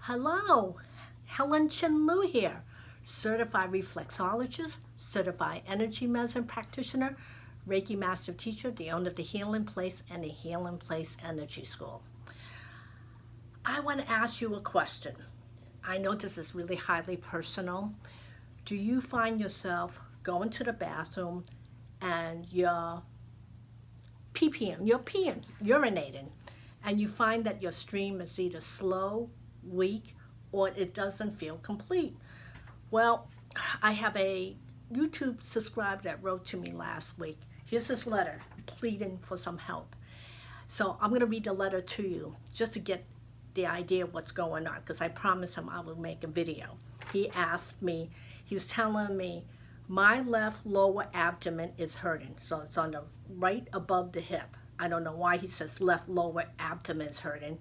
Hello, Helen Chin Lu here, certified reflexologist, certified energy medicine practitioner, Reiki master teacher, the owner of the Healing Place and the Healing Place Energy School. I want to ask you a question. I know this is really highly personal. Do you find yourself going to the bathroom and you're urinating, and you find that your stream is either slow, weak, or it doesn't feel complete? Well, I have a YouTube subscriber that wrote to me last week. Here's this letter pleading for some help. So I'm going to read the letter to you just to get the idea of what's going on, because I promised him I would make a video. He was telling me, my left lower abdomen is hurting. So it's on the right above the hip. I don't know why he says left lower abdomen is hurting,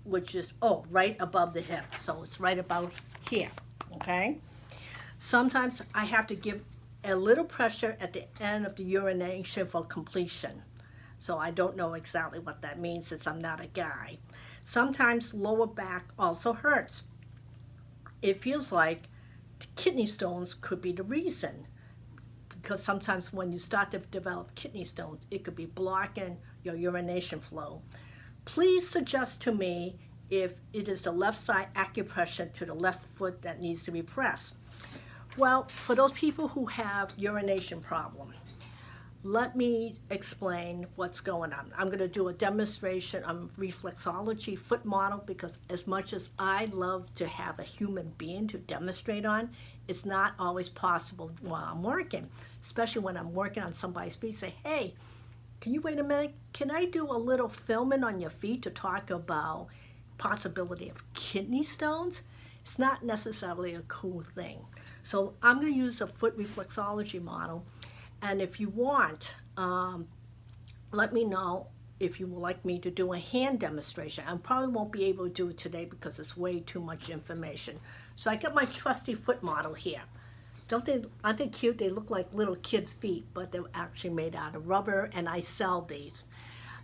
which is, right above the hip. So it's right about here, okay? Sometimes I have to give a little pressure at the end of the urination for completion. So I don't know exactly what that means since I'm not a guy. Sometimes lower back also hurts. It feels like kidney stones could be the reason, because sometimes when you start to develop kidney stones, it could be blocking your urination flow. Please suggest to me if it is the left side acupressure to the left foot that needs to be pressed. Well, for those people who have urination problem, let me explain what's going on. I'm going to do a demonstration on reflexology foot model, because as much as I love to have a human being to demonstrate on, it's not always possible while I'm working, especially when I'm working on somebody's feet. Say, hey, can you wait a minute? Can I do a little filming on your feet to talk about possibility of kidney stones? It's not necessarily a cool thing. So I'm going to use a foot reflexology model. And if you want, let me know if you would like me to do a hand demonstration. I probably won't be able to do it today because it's way too much information. So I got my trusty foot model here. Aren't they cute? They look like little kids' feet, but they're actually made out of rubber, and I sell these.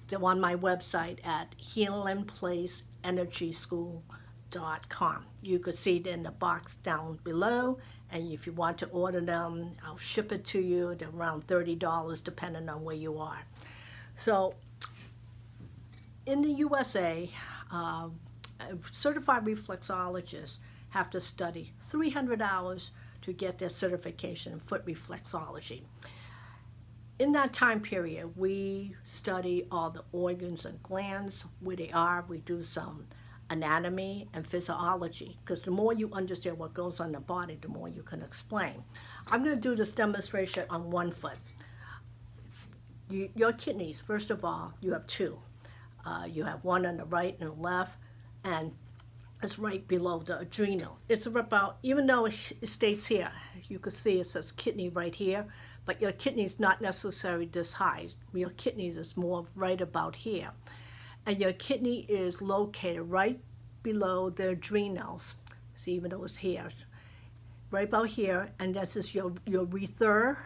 They're on my website at healingplaceenergyschool.com. You could see it in the box down below, and if you want to order them, I'll ship it to you. They're around $30 depending on where you are. So in the USA, certified reflexologists have to study 300 hours to get their certification in foot reflexology. In that time period, we study all the organs and glands, where they are. We do some anatomy and physiology, because the more you understand what goes on the body, the more you can explain. I'm going to do this demonstration on one foot. Your kidneys, first of all, you have two. You have one on the right and the left, and it's right below the adrenal. It's about, even though it states here, you can see it says kidney right here, but your kidney's not necessarily this high. Your kidneys is more right about here. And your kidney is located right below the adrenals. See, even though it's here, right about here, and this is your urethra.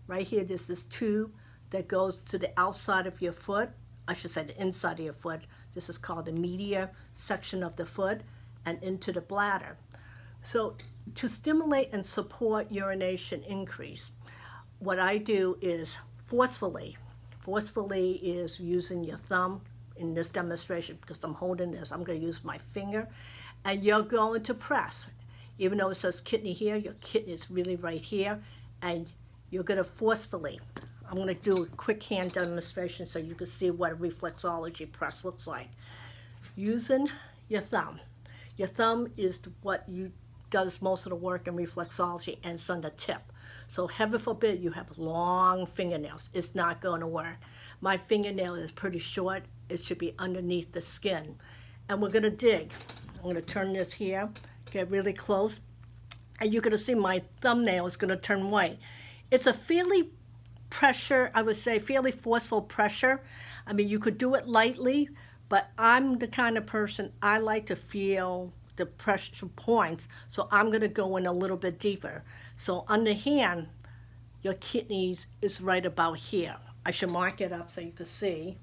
Right here, there's this tube that goes to the outside of your foot. I should say the inside of your foot. This is called the medial section of the foot, and into the bladder. So to stimulate and support urination increase, what I do is forcefully is using your thumb in this demonstration, because I'm holding this. I'm going to use my finger, and you're going to press. Even though it says kidney here, your kidney is really right here, and you're going to forcefully. I'm going to do a quick hand demonstration so you can see what a reflexology press looks like. Using your thumb. Your thumb is what does most of the work in reflexology, and it's on the tip. So heaven forbid you have long fingernails. It's not going to work. My fingernail is pretty short. It should be underneath the skin. And we're going to dig. I'm going to turn this here, get really close, and you're going to see my thumbnail is going to turn white. It's a fairly forceful pressure. I mean, you could do it lightly, but I'm the kind of person, I like to feel the pressure points, so I'm going to go in a little bit deeper. So on the hand, your kidneys is right about here. I should mark it up so you can see.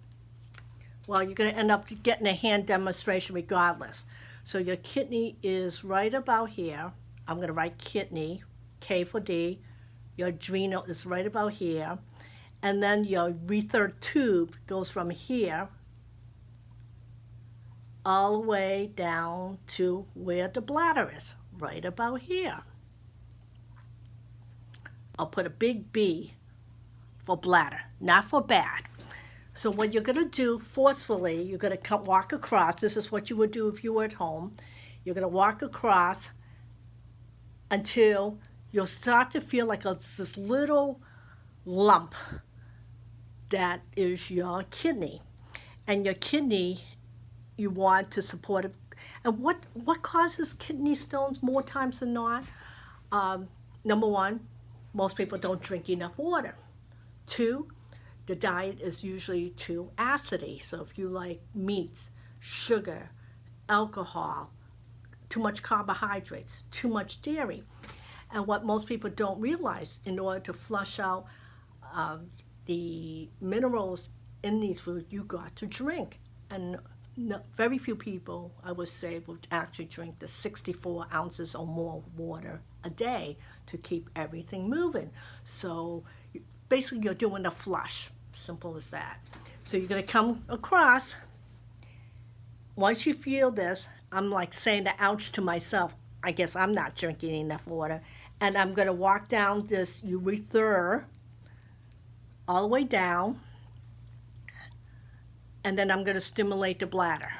Well, you're going to end up getting a hand demonstration regardless. So your kidney is right about here. I'm going to write kidney, K for D. Your adrenal is right about here. And then your urethral tube goes from here all the way down to where the bladder is, right about here. I'll put a big B for bladder, not for bad. So what you're going to do forcefully, you're going to walk across. This is what you would do if you were at home. You're going to walk across until you'll start to feel like this little lump that is your kidney. And your kidney, you want to support it. And what causes kidney stones more times than not? Number one, most people don't drink enough water. Two, the diet is usually too acidy. So if you like meats, sugar, alcohol, too much carbohydrates, too much dairy. And what most people don't realize, in order to flush out the minerals in these foods, you got to drink. And very few people, I would say, would actually drink the 64 ounces or more water a day to keep everything moving. So basically you're doing a flush, simple as that. So you're going to come across. Once you feel this, I'm like saying the ouch to myself. I guess I'm not drinking enough water. And I'm going to walk down this urethra all the way down. And then I'm going to stimulate the bladder.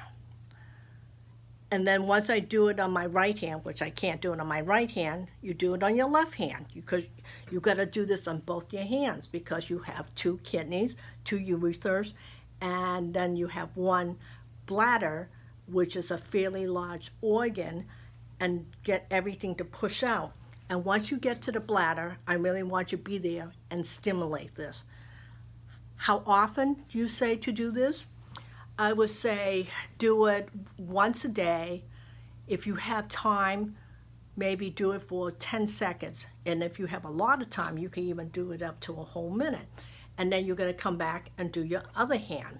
And then once I do it on my right hand, which I can't do it on my right hand, you do it on your left hand. Because you've got to do this on both your hands because you have two kidneys, two urethras, and then you have one bladder, which is a fairly large organ, and get everything to push out. And once you get to the bladder, I really want you to be there and stimulate this. How often do you say to do this? I would say do it once a day. If you have time, maybe do it for 10 seconds. And if you have a lot of time, you can even do it up to a whole minute. And then you're going to come back and do your other hand.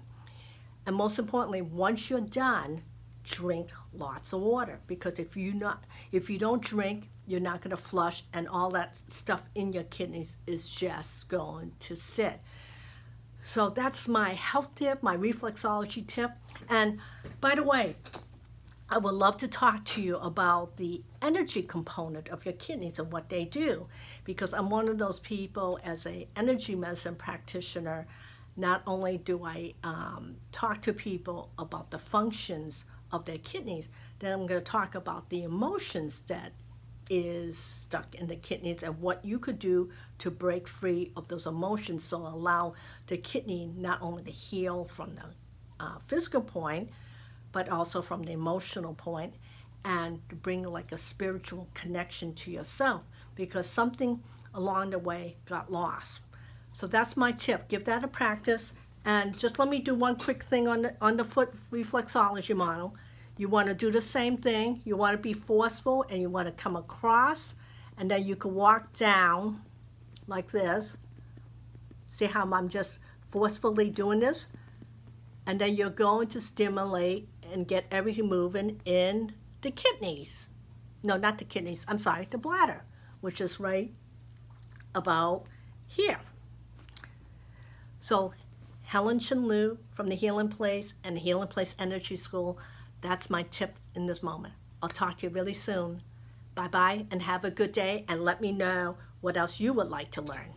And most importantly, once you're done, drink lots of water. Because if you don't drink, you're not going to flush, and all that stuff in your kidneys is just going to sit. So that's my health tip, my reflexology tip. And by the way, I would love to talk to you about the energy component of your kidneys and what they do. Because I'm one of those people, as an energy medicine practitioner, not only do I talk to people about the functions of their kidneys, then I'm going to talk about the emotions that is stuck in the kidneys and what you could do to break free of those emotions, so allow the kidney not only to heal from the physical point, but also from the emotional point, and to bring like a spiritual connection to yourself, because something along the way got lost. So that's my tip. Give that a practice. And just let me do one quick thing on the foot reflexology model. You want to do the same thing. You want to be forceful, and you want to come across, and then you can walk down like this. See how I'm just forcefully doing this? And then you're going to stimulate and get everything moving in the kidneys. No, not the kidneys. I'm sorry, the bladder, which is right about here. So Helen Shin-Lu from the Healing Place and the Healing Place Energy School, that's my tip in this moment. I'll talk to you really soon. Bye-bye, and have a good day, and let me know what else you would like to learn.